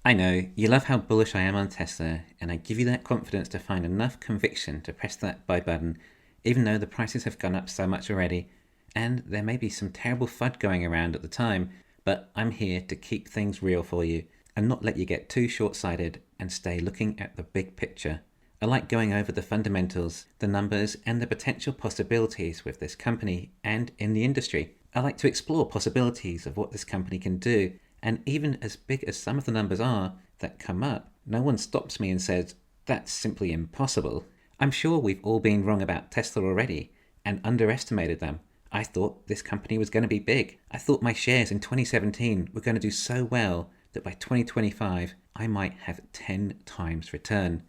I know, you love how bullish I am on Tesla, and I give you that confidence to find enough conviction to press that buy button, even though the prices have gone up so much already, and there may be some terrible FUD going around at the time, but I'm here to keep things real for you, and not let you get too short-sighted and stay looking at the big picture. I like going over the fundamentals, the numbers, and the potential possibilities with this company and in the industry. I like to explore possibilities of what this company can do, and even as big as some of the numbers are that come up, no one stops me and says, that's simply impossible. I'm sure we've all been wrong about Tesla already and underestimated them. I thought this company was going to be big. I thought my shares in 2017 were going to do so well that by 2025 I might have 10 times return.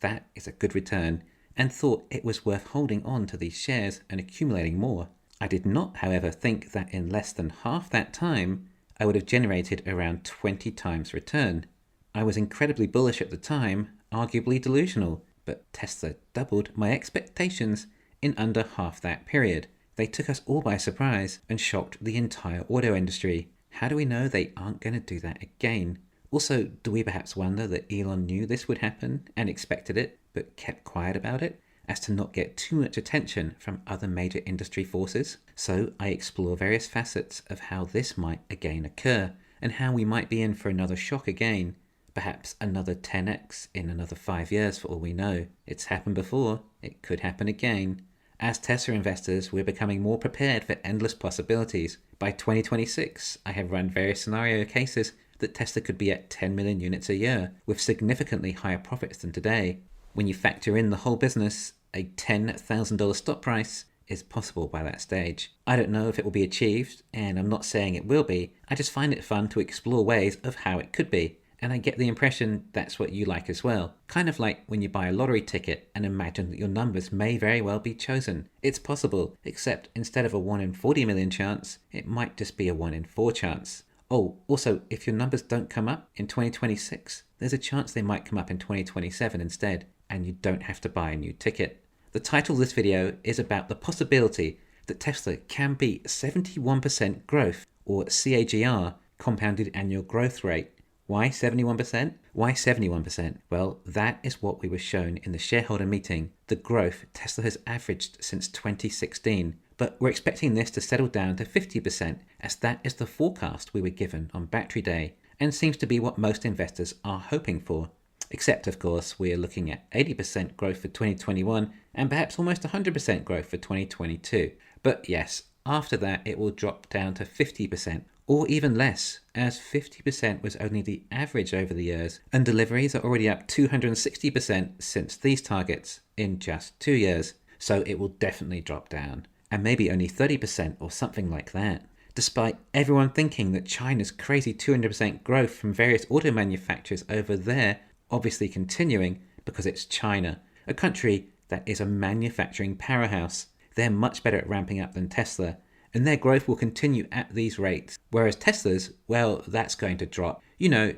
That is a good return, and thought it was worth holding on to these shares and accumulating more. I did not, however, think that in less than half that time I would have generated around 20 times return. I was incredibly bullish at the time, arguably delusional, but Tesla doubled my expectations in under half that period. They took us all by surprise and shocked the entire auto industry. How do we know they aren't going to do that again? Also, do we perhaps wonder that Elon knew this would happen and expected it, but kept quiet about it, as to not get too much attention from other major industry forces? So I explore various facets of how this might again occur, and how we might be in for another shock again, perhaps another 10x in another 5 years for all we know. It's happened before, it could happen again. As Tesla investors, we're becoming more prepared for endless possibilities. By 2026, I have run various scenario cases that Tesla could be at 10 million units a year, with significantly higher profits than today. When you factor in the whole business, a $10,000 stock price is possible by that stage. I don't know if it will be achieved, and I'm not saying it will be. I just find it fun to explore ways of how it could be, and I get the impression that's what you like as well. Kind of like when you buy a lottery ticket and imagine that your numbers may very well be chosen. It's possible, except instead of a 1 in 40 million chance, it might just be a 1 in 4 chance. Oh, also, if your numbers don't come up in 2026, there's a chance they might come up in 2027 instead, and you don't have to buy a new ticket. The title of this video is about the possibility that Tesla can beat 71% growth, or CAGR, compounded annual growth rate. Why 71%? Why 71%? Well, that is what we were shown in the shareholder meeting, the growth Tesla has averaged since 2016. But we're expecting this to settle down to 50%, as that is the forecast we were given on Battery Day, and seems to be what most investors are hoping for. Except, of course, we are looking at 80% growth for 2021 and perhaps almost 100% growth for 2022. But yes, after that it will drop down to 50%, or even less, as 50% was only the average over the years, and deliveries are already up 260% since these targets in just 2 years. So it will definitely drop down, and maybe only 30% or something like that. Despite everyone thinking that China's crazy 200% growth from various auto manufacturers over there obviously continuing, because it's China, a country that is a manufacturing powerhouse. They're much better at ramping up than Tesla, and their growth will continue at these rates. Whereas Tesla's, well, that's going to drop,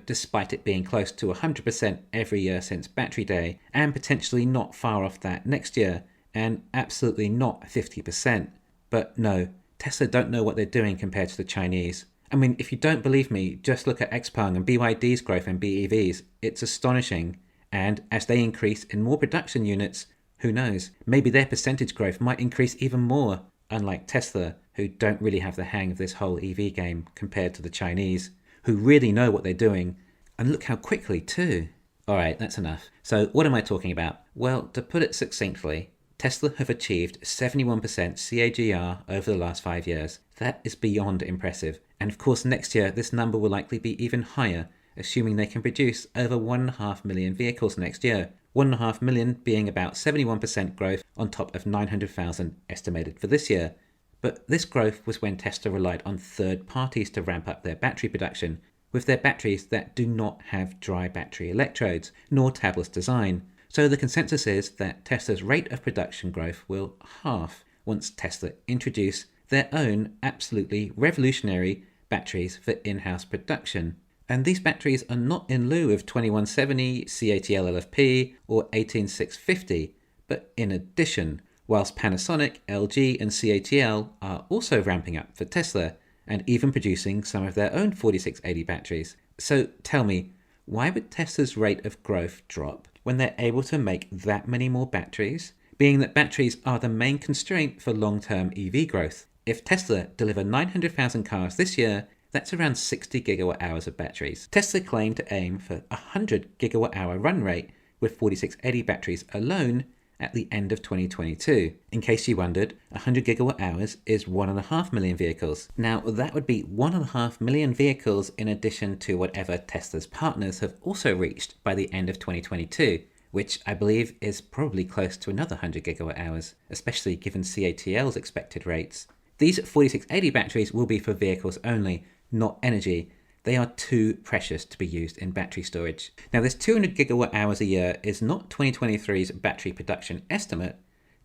despite it being close to 100% every year since Battery Day, and potentially not far off that next year, and absolutely not 50%. But no, Tesla don't know what they're doing compared to the Chinese. I mean, if you don't believe me, just look at XPeng and BYD's growth in BEVs. It's astonishing. And as they increase in more production units, who knows, maybe their percentage growth might increase even more, unlike Tesla, who don't really have the hang of this whole EV game compared to the Chinese, who really know what they're doing. And look how quickly too. Alright, that's enough. So what am I talking about? Well, to put it succinctly, Tesla have achieved 71% CAGR over the last 5 years. That is beyond impressive. And of course next year this number will likely be even higher, assuming they can produce over 1.5 million vehicles next year. 1.5 million being about 71% growth on top of 900,000 estimated for this year. But this growth was when Tesla relied on third parties to ramp up their battery production, with their batteries that do not have dry battery electrodes, nor tabless design. So the consensus is that Tesla's rate of production growth will halve once Tesla introduce their own absolutely revolutionary batteries for in-house production. And these batteries are not in lieu of 2170, CATL LFP, or 18650, but in addition, whilst Panasonic, LG and CATL are also ramping up for Tesla, and even producing some of their own 4680 batteries. So tell me, why would Tesla's rate of growth drop when they're able to make that many more batteries, being that batteries are the main constraint for long-term EV growth? If Tesla deliver 900,000 cars this year, that's around 60 gigawatt hours of batteries. Tesla claimed to aim for a 100 gigawatt hour run rate with 4680 batteries alone at the end of 2022. In case you wondered, 100 gigawatt hours is 1.5 million vehicles. Now, that would be 1.5 million vehicles in addition to whatever Tesla's partners have also reached by the end of 2022, which I believe is probably close to another 100 gigawatt hours, especially given CATL's expected rates. These 4680 batteries will be for vehicles only, not energy. They are too precious to be used in battery storage. Now, this 200 gigawatt hours a year is not 2023's battery production estimate.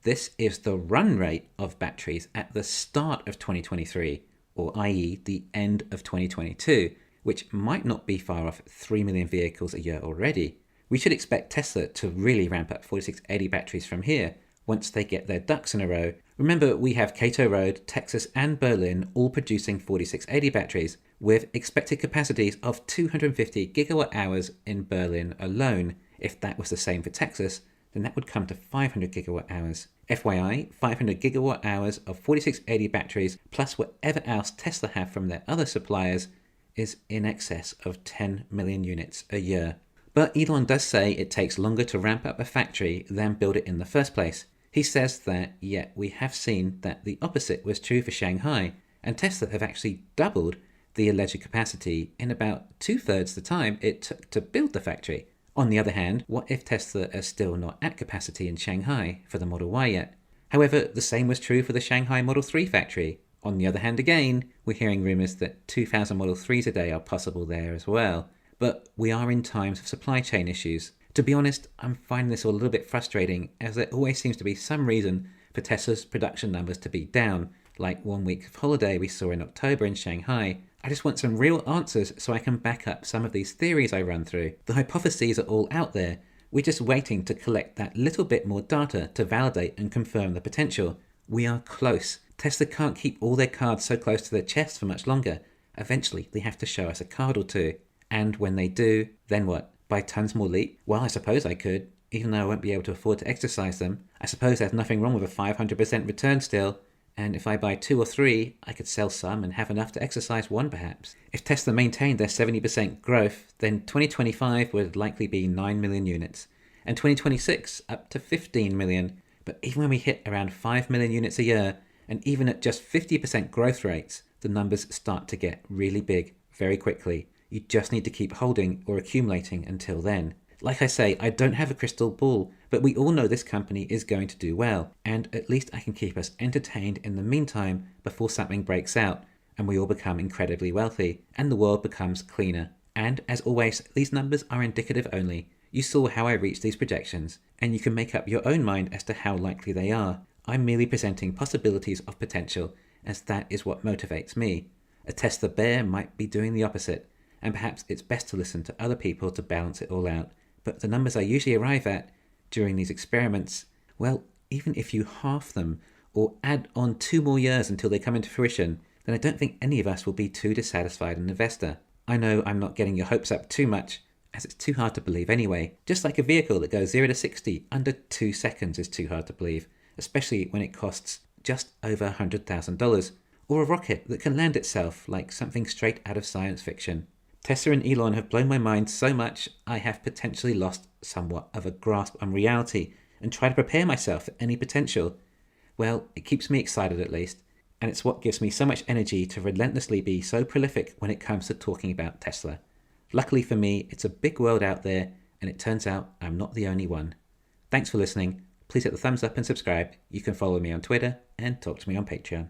This is the run rate of batteries at the start of 2023, or i.e. the end of 2022, which might not be far off 3 million vehicles a year already. We should expect Tesla to really ramp up 4680 batteries from here once they get their ducks in a row. Remember, we have Cato Road, Texas and Berlin all producing 4680 batteries, with expected capacities of 250 gigawatt hours in Berlin alone. If that was the same for Texas, then that would come to 500 gigawatt hours. FYI, 500 gigawatt hours of 4680 batteries plus whatever else Tesla have from their other suppliers is in excess of 10 million units a year. But Elon does say it takes longer to ramp up a factory than build it in the first place. He says that, yet we have seen that the opposite was true for Shanghai, and Tesla have actually doubled the alleged capacity in about 2/3 the time it took to build the factory. On the other hand, what if Tesla are still not at capacity in Shanghai for the Model Y yet? However, the same was true for the Shanghai Model 3 factory. On the other hand again, we're hearing rumours that 2,000 Model 3s a day are possible there as well. But we are in times of supply chain issues. To be honest, I'm finding this all a little bit frustrating, as there always seems to be some reason for Tesla's production numbers to be down, like 1 week of holiday we saw in October in Shanghai. I just want some real answers so I can back up some of these theories I run through. The hypotheses are all out there. We're just waiting to collect that little bit more data to validate and confirm the potential. We are close. Tesla can't keep all their cards so close to their chest for much longer. Eventually, they have to show us a card or two. And when they do, then what? Buy tons more Leap? Well, I suppose I could, even though I won't be able to afford to exercise them. I suppose there's nothing wrong with a 500% return still. And if I buy 2 or 3, I could sell some and have enough to exercise one perhaps. If Tesla maintained their 70% growth, then 2025 would likely be 9 million units, and 2026 up to 15 million. But even when we hit around 5 million units a year, and even at just 50% growth rates, the numbers start to get really big very quickly. You just need to keep holding or accumulating until then. Like I say, I don't have a crystal ball, but we all know this company is going to do well, and at least I can keep us entertained in the meantime before something breaks out and we all become incredibly wealthy and the world becomes cleaner. And as always, these numbers are indicative only. You saw how I reached these projections, and you can make up your own mind as to how likely they are. I'm merely presenting possibilities of potential, as that is what motivates me. A Tesla bear might be doing the opposite, and perhaps it's best to listen to other people to balance it all out. But the numbers I usually arrive at during these experiments, well, even if you half them or add on 2 more years until they come into fruition, then I don't think any of us will be too dissatisfied an investor. I know I'm not getting your hopes up too much, as it's too hard to believe anyway. Just like a vehicle that goes 0 to 60 under 2 seconds is too hard to believe, especially when it costs just over $100,000, or a rocket that can land itself like something straight out of science fiction. Tesla and Elon have blown my mind so much I have potentially lost somewhat of a grasp on reality and try to prepare myself for any potential. Well, it keeps me excited at least, and it's what gives me so much energy to relentlessly be so prolific when it comes to talking about Tesla. Luckily for me, it's a big world out there, and it turns out I'm not the only one. Thanks for listening. Please hit the thumbs up and subscribe. You can follow me on Twitter and talk to me on Patreon.